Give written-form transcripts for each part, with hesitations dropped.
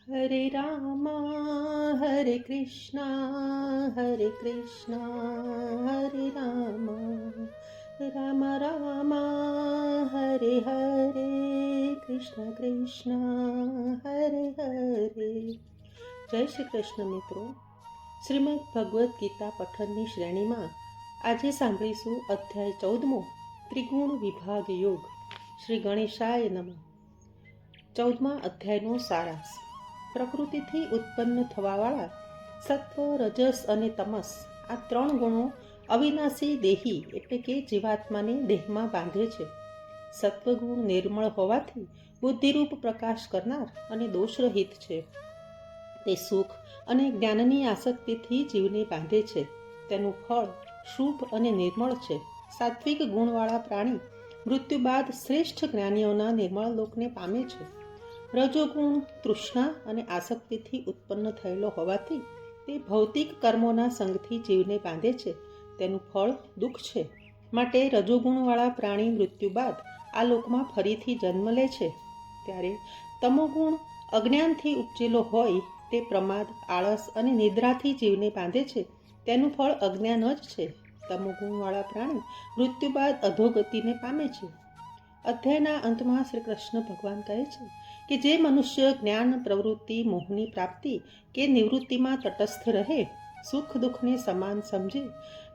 હરે રામ હરે કૃષ્ણ હરે રામ રામ રામ હરે હરે કૃષ્ણ કૃષ્ણ હરે હરે. જય શ્રી કૃષ્ણ મિત્રો. શ્રીમદ ભગવદ્ ગીતા પઠનની શ્રેણીમાં આજે સાંભળીશું અધ્યાય 14મો, ત્રિગુણ વિભાગ યોગ. શ્રી ગણેશાય નમઃ. 14મા અધ્યાયનો સારાંશ. પ્રકૃતિથી ઉત્પન્ન થવાવાળા સત્વ, રજસ અને તમસ આ 3 ગુણો અવિનાશી દેહી એટલે કે જીવાત્માને દેહમાં બાંધે છે. સત્વગુણ નિર્મળ હોવાથી બુદ્ધિરૂપ પ્રકાશ કરનાર અને દોષરહિત છે. તે સુખ અને જ્ઞાનની આસક્તિથી જીવને બાંધે છે. તેનું ફળ શુભ અને નિર્મળ છે. સાત્વિક ગુણવાળા પ્રાણી મૃત્યુ બાદ શ્રેષ્ઠ જ્ઞાનીઓના નિર્મળ લોકને પામે છે. રજોગુણ તૃષ્ણા અને આસક્તિથી ઉત્પન્ન થયેલો હોવાથી તે ભૌતિક કર્મોના સંગથી જીવને બાંધે છે. તેનું ફળ દુઃખ છે. માટે રજોગુણવાળા પ્રાણી મૃત્યુ બાદ આ લોકમાં ફરીથી જન્મ લે છે. ત્યારે તમોગુણ અજ્ઞાનથી ઉપજેલો હોય તે પ્રમાદ, આળસ અને નિદ્રાથી જીવને બાંધે છે. તેનું ફળ અજ્ઞાન જ છે. તમોગુણવાળા પ્રાણી મૃત્યુ બાદ અધોગતિને પામે છે. અધ્યાયના અંતમાં શ્રી કૃષ્ણ ભગવાન કહે છે કે જે મનુષ્ય જ્ઞાન, પ્રવૃત્તિ, મોહની પ્રાપ્તિ કે નિવૃત્તિમાં તટસ્થ રહે, સુખ દુઃખને સમાન સમજે,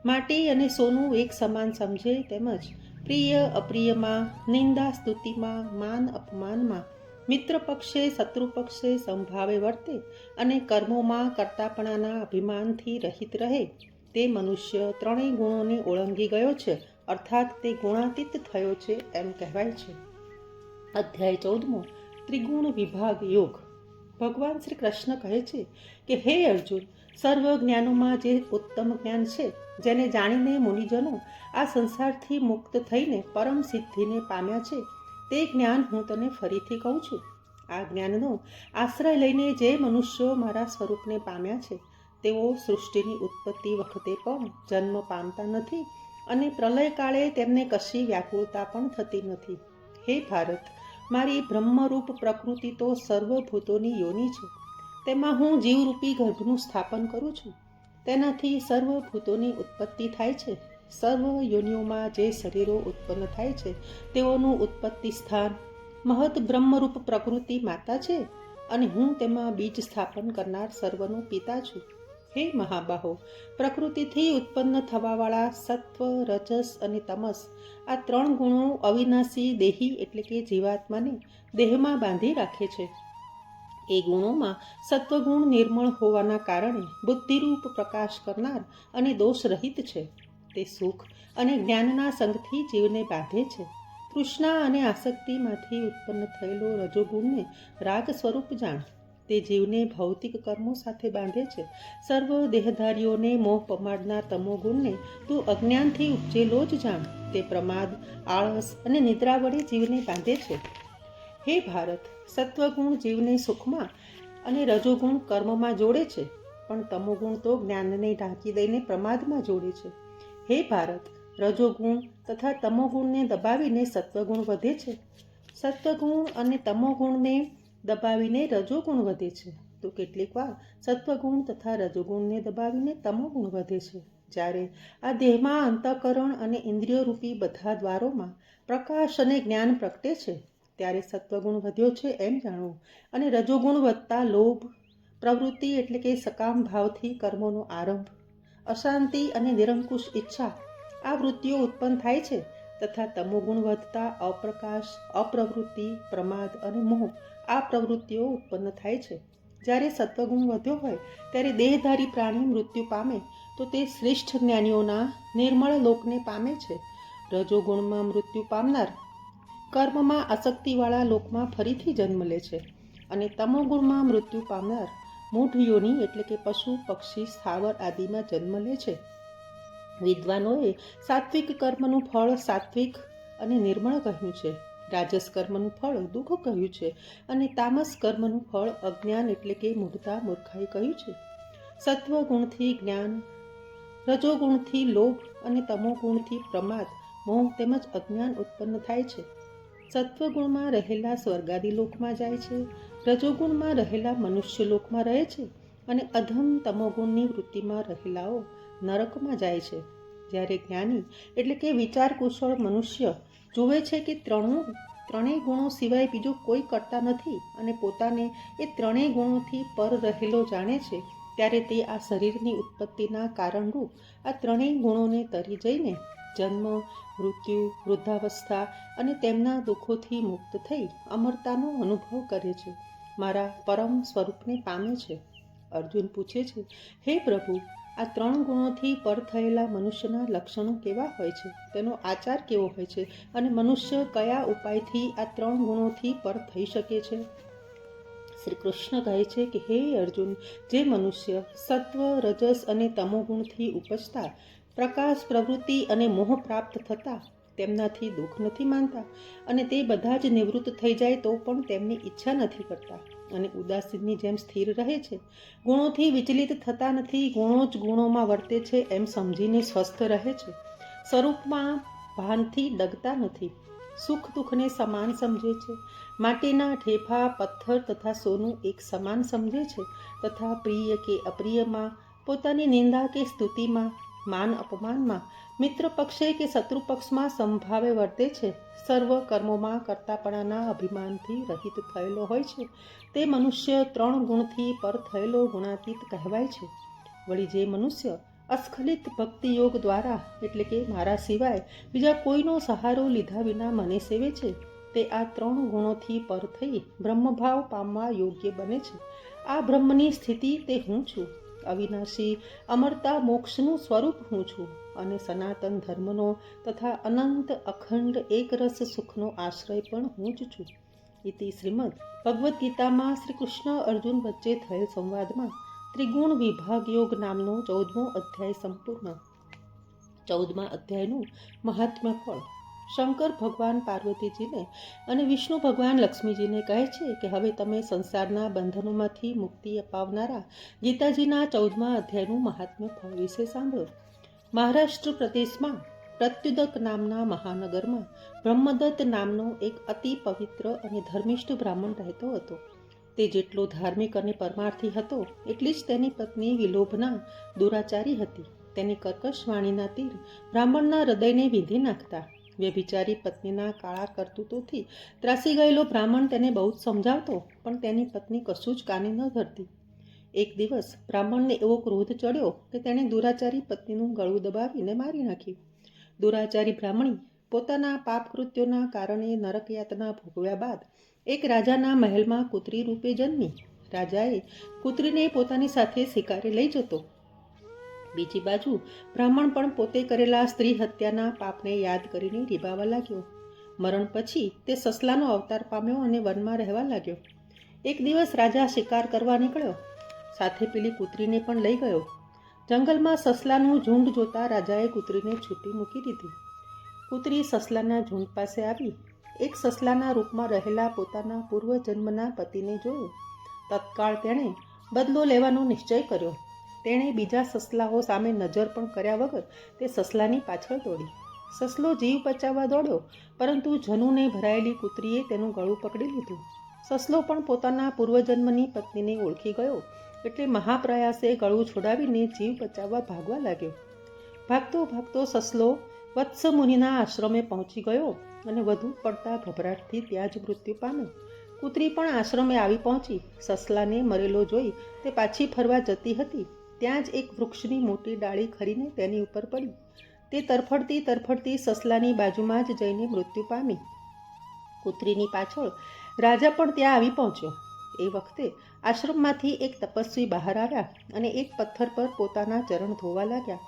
માટી અને સોનું એક સમાન સમજે, તેમજ પ્રિય અપ્રિયમાં, નિંદા સ્તુતિમાં, માન અપમાનમાં, મિત્ર પક્ષે શત્રુ પક્ષે સમભાવે વર્તે અને કર્મોમાં કર્તાપણાના અભિમાનથી રહિત રહે, તે મનુષ્ય 3 ગુણોને ઓળંગી ગયો છે, અર્થાત તે ગુણાતીત થયો છે એમ કહેવાય છે. અધ્યાય 14મો, ત્રિગુણ વિભાગ યોગ. ભગવાન શ્રી કૃષ્ણ કહે છે કે હે અર્જુન, સર્વ જ્ઞાનોમાં જે ઉત્તમ જ્ઞાન છે, જેને જાણીને મુનિજનો આ સંસારથી મુક્ત થઈને પરમ સિદ્ધિને પામ્યા છે, તે જ્ઞાન હું તને ફરીથી કહું છું. આ જ્ઞાનનો આશ્રય લઈને જે મનુષ્યો મારા સ્વરૂપને પામ્યા છે, તેઓ સૃષ્ટિની ઉત્પત્તિ વખતે પણ જન્મ પામતા નથી અને પ્રલયકાળે તેમને કશી વ્યાકુળતા પણ થતી નથી. હે ભારત, મારી બ્રહ્મરૂપ પ્રકૃતિ તો સર્વભૂતોની યોનિ છે. તેમાં હું જીવરૂપી ગર્ભનું સ્થાપન કરું છું. તેનાથી સર્વભૂતોની ઉત્પત્તિ થાય છે. સર્વ યોનિઓમાં જે શરીરો ઉત્પન્ન થાય છે, તેઓનું ઉત્પત્તિ સ્થાન મહદ બ્રહ્મરૂપ પ્રકૃતિ માતા છે અને હું તેમાં બીજ સ્થાપન કરનાર સર્વનો પિતા છું. હે મહાબાહો, પ્રકૃતિથી ઉત્પન્ન થવાવાળા સત્વ, રજસ અને તમસ આ 3 ગુણો અવિનાશી દેહી એટલે કે જીવાત્માને દેહમાં બાંધી રાખે છે. એ ગુણોમાં સત્વગુણ નિર્મળ હોવાના કારણે બુદ્ધિરૂપ પ્રકાશ કરનાર અને દોષરહિત છે. તે સુખ અને જ્ઞાનના સંગથી જીવને બાંધે છે. તૃષ્ણા અને આસક્તિમાંથી ઉત્પન્ન થયેલો રજોગુણને રાગ સ્વરૂપ જાણ. તે જીવને ભૌતિક કર્મો સાથે બાંધે છે. સર્વ દેહધારીઓને મોહ પમાડનાર તમોગુણને તું અજ્ઞાનથી ઉપજેલો જ જાણ. તે પ્રમાદ, આળસ અને નિદ્રા વડે જીવને બાંધે છે. હે ભારત, સત્વગુણ જીવને સુખમાં અને રજોગુણ કર્મમાં જોડે છે, પણ તમોગુણ તો જ્ઞાનને ઢાંકી દઈને પ્રમાદમાં જોડે છે. હે ભારત, રજોગુણ તથા તમોગુણને દબાવીને સત્વગુણ વધે છે. સત્વગુણ અને તમોગુણને દબાવીને રજોગુણ વધે છે, તો કેટલીક વાર સત્વગુણ તથા રજોગુણને દબાવીને તમોગુણ વધે છે. જ્યારે આ દેહમાં અંતઃકરણ અને ઇન્દ્રિયરૂપી બધા દ્વારોમાં પ્રકાશ અને જ્ઞાન પ્રગટે છે, ત્યારે સત્વગુણ વધ્યો છે એમ જાણવું અને રજોગુણ વધતા લોભ, પ્રવૃત્તિ એટલે કે સકામ ભાવથી કર્મોનો આરંભ, અશાંતિ અને નિરંકુશ ઈચ્છા આ વૃત્તિઓ ઉત્પન્ન થાય છે, તથા તમોગુણ વધતા અપ્રકાશ, અપ્રવૃત્તિ, પ્રમાદ અને મોહ આ પ્રવૃત્તિઓ ઉત્પન્ન થાય છે. જ્યારે સત્વગુણ વધ્યો હોય ત્યારે દેહધારી પ્રાણી મૃત્યુ પામે તો તે શ્રેષ્ઠ જ્ઞાનીઓના નિર્મળ લોકને પામે છે. રજોગુણમાં મૃત્યુ પામનાર કર્મમાં આસક્તિવાળા લોકમાં ફરીથી જન્મ લે છે અને તમોગુણમાં મૃત્યુ પામનાર મૂઢ યોનિ એટલે કે પશુ, પક્ષી, સ્થાવર આદિમાં જન્મ લે છે. વિદ્વાનોએ સાત્વિક કર્મનું ફળ સાત્વિક અને નિર્મળ કહ્યું છે. રાજસ કર્મનું ફળ દુઃખ કહ્યું છે અને તામસ કર્મનું ફળ અજ્ઞાન એટલે કે મૂઢતા, મૂર્ખાઈ કહ્યું છે. સત્વગુણથી જ્ઞાન, રજોગુણથી લોભ અને તમોગુણથી પ્રમાદ, મોહ તેમજ અજ્ઞાન ઉત્પન્ન થાય છે. સત્વગુણમાં રહેલા સ્વર્ગાદી લોકમાં જાય છે રજોગુણમાં રહેલા મનુષ્ય લોકમાં રહે છે અને અધમ તમોગુણની વૃત્તિમાં રહેલાઓ નરકમાં જાય છે. જ્યારે જ્ઞાની એટલે કે વિચાર કુશળ મનુષ્ય જુએ છે કે ત્રણેય ગુણો સિવાય બીજું કોઈ કરતા નથી અને પોતાને એ ત્રણેય ગુણોથી પર રહેલો જાણે છે, ત્યારે તે આ શરીરની ઉત્પત્તિના કારણરૂપ આ ત્રણેય ગુણોને તરી જઈને જન્મ, મૃત્યુ, વૃદ્ધાવસ્થા અને તેમના દુઃખોથી મુક્ત થઈ અમરતાનો અનુભવ કરે છે, મારા પરમ સ્વરૂપને પામે છે. અર્જુન પૂછે છે, હે પ્રભુ, આ ત્રણ ગુણોથી પર થયેલા મનુષ્યના લક્ષણો કેવા હોય છે, તેનો આચાર કેવો હોય છે અને મનુષ્ય કયા ઉપાયથી આ ત્રણ ગુણોથી પર થઈ શકે છે? શ્રી કૃષ્ણ કહે છે કે હે અર્જુન, જે મનુષ્ય સત્વ, રજસ અને તમોગુણથી ઉપજતા પ્રકાશ, પ્રવૃત્તિ અને મોહ પ્રાપ્ત થતા તેમનાથી દુઃખ નથી માનતા અને તે બધા જ નિવૃત્ત થઈ જાય તો પણ તેમની ઈચ્છા નથી કરતા અને ઉદાસીનની જેમ સ્થિર રહે છે, ગુણોથી વિચલિત થતા નથી, ગુણો જ ગુણોમાં વર્તે છે એમ સમજીને સ્વસ્થ રહે છે, સ્વરૂપમાં ભાનથી ડગતા નથી, સુખ દુઃખને સમાન સમજે છે, માટીના ઠેફા, પથ્થર તથા સોનું એક સમાન સમજે છે તથા પ્રિય કે અપ્રિયમાં, પોતાની નિંદા કે સ્તુતિમાં, માન અપમાનમાં, મિત્ર પક્ષે કે શત્રુ પક્ષમાં સમભાવે વર્તે છે, સર્વ કર્મોમાં કર્તાપણાના અભિમાનથી રહિત થયેલો હોય છે, તે મનુષ્ય ત્રણ ગુણથી પર થયેલો ગુણાતીત કહેવાય છે. વળી જે મનુષ્ય અસ્ખલિત ભક્તિયોગ દ્વારા એટલે કે મારા સિવાય બીજા કોઈનો સહારો લીધા વિના મને સેવે છે, તે આ ત્રણ ગુણોથી પર થઈ બ્રહ્મભાવ પામવા યોગ્ય બને છે. આ બ્રહ્મની સ્થિતિ તે હું છું. અવિનાશી અમરતા મોક્ષનું સ્વરૂપ હું છું અને સનાતન ધર્મનો તથા અનંત અખંડ એકરસ સુખનો આશ્રય પણ હું જ છું. ઇતિ શ્રીમદ ભગવદ્ ગીતામાં શ્રી કૃષ્ણ અર્જુન વચ્ચે થયેલ સંવાદમાં ત્રિગુણ વિભાગ યોગ નામનો 14મો અધ્યાય સંપૂર્ણ. 14મા અધ્યાયનું મહાત્મ્ય ફળ. શંકર ભગવાન પાર્વતીજીને અને વિષ્ણુ ભગવાન લક્ષ્મીજીને કહે છે કે હવે તમે સંસારના બંધનોમાંથી મુક્તિ અપાવનારા ગીતાજીના 14મા અધ્યાયનું મહાત્મ્ય ફળ વિશે સાંભળો. મહારાષ્ટ્ર પ્રદેશમાં પ્રત્યુદક નામના મહાનગરમાં બ્રહ્મદત્ત નામનો એક અતિ પવિત્ર અને ધર્મિષ્ઠ બ્રાહ્મણ રહેતો હતો. તે જેટલો ધાર્મિક અને પરમાર્થી હતો એટલી જ તેની પત્ની વિલોભના દુરાચારી હતી. તેની કર્કશ વાણીના તીર બ્રાહ્મણના હૃદયને વીંધી નાખતા. વ્યભિચારી પત્નીના કાળા કરતૂતોથી ત્રાસી ગયેલો બ્રાહ્મણ તેને બહુ જ સમજાવતો, પણ તેની પત્ની કશું જ કાને ન ધરતી. એક દિવસ બ્રાહ્મણને એવો ક્રોધ ચડ્યો કે તેણે દુરાચારી પત્નીનું ગળું દબાવીને મારી નાખ્યું. દુરાચારી બ્રાહ્મણી પોતાના પાપ કૃત્યોના કારણે નરકયાતના ભોગવ્યા બાદ એક રાજાના મહેલમાં કૂતરી રૂપે જન્મી. રાજાએ કૂતરીને પોતાની સાથે શિકારે લઈ જતો. બીજી બાજુ બ્રાહ્મણ પણ પોતે કરેલા સ્ત્રી હત્યાના પાપને યાદ કરીને રીબાવા લાગ્યો. મરણ પછી તે સસલાનો અવતાર પામ્યો અને વનમાં રહેવા લાગ્યો. એક દિવસ રાજા શિકાર કરવા નીકળ્યો. સાથે પેલી કૂતરીને પણ લઈ ગયો. જંગલમાં સસલાનું ઝુંડ જોતા રાજાએ કૂતરીને છૂટી મૂકી દીધી. કૂતરી સસલાના ઝુંડ પાસે આવી એક સસલાના રૂપમાં રહેલા પોતાના પૂર્વજન્મના પતિને જોયું. તત્કાળ તેણે બદલો લેવાનો નિશ્ચય કર્યો. તેણે બીજા સસલાઓ સામે નજર પણ કર્યા વગર તે સસલાની પાછળ દોડી. સસલો જીવ બચાવવા દોડ્યો, પરંતુ જનુને ભરાયેલી કૂતરીએ તેનું ગળું પકડી લીધું. સસલો પણ પોતાના પૂર્વજન્મની પત્નીને ઓળખી ગયો એટલે મહાપ્રયાસે ગળું છોડાવીને જીવ બચાવવા ભાગવા લાગ્યો. ભાગતો ભાગતો સસલો વત્સ મુનિના આશ્રમે પહોંચી ગયો અને વધુ પડતા ગભરાટથી ત્યાં જ મૃત્યુ પામ્યો. કૂતરી પણ આશ્રમે આવી પહોંચી. સસલાને મરેલો જોઈ તે પાછી ફરવા જતી હતી. ત્યાં જ એક વૃક્ષની મોટી ડાળી ખરીને તેની ઉપર પડી. તે તરફડતી તરફડતી સસલાની બાજુમાં જ જઈને મૃત્યુ પામી. કૂતરીની પાછળ રાજા પણ ત્યાં આવી પહોંચ્યો. એ વખતે આશ્રમમાંથી એક તપસ્વી બહાર આવ્યા અને એક પથ્થર પર પોતાના ચરણ ધોવા લાગ્યા.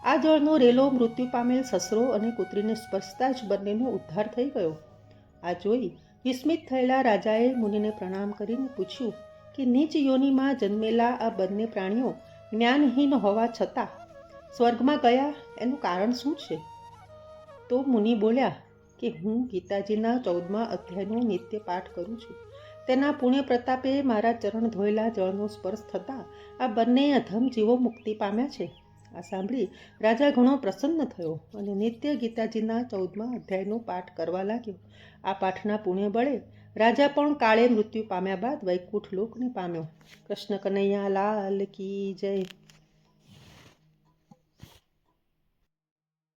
આ જળનો રેલો મૃત્યુ પામેલ સસરો અને કૂતરીને સ્પર્શતા જ બંનેનો ઉદ્ધાર થઈ ગયો. આ જોઈ વિસ્મિત થયેલા રાજાએ મુનિને પ્રણામ કરીને પૂછ્યું કે નીચ યોનિમાં જન્મેલા આ બંને પ્રાણીઓ જ્ઞાનહીન હોવા છતાં સ્વર્ગમાં ગયા એનું કારણ શું છે? તો મુનિ બોલ્યા કે હું ગીતાજીના 14મા અધ્યાયનો નિત્ય પાઠ કરું છું. તેના પુણ્ય પ્રતાપે મારા ચરણ ધોયેલા જળનો સ્પર્શ થતાં આ બંને અધમ જીવો મુક્તિ પામ્યા છે. આ સાંભળી રાજા ઘણો પ્રસન્ન થયો અને નિત્ય ગીતાજીના 14મા અધ્યાયનો પાઠ કરવા લાગ્યો. આ પાઠના પુણ્ય બળે રાજા પણ કાળે મૃત્યુ પામ્યા બાદ વૈકુંઠ લોકને પામ્યો. કૃષ્ણ કનૈયા લાલ કી જય.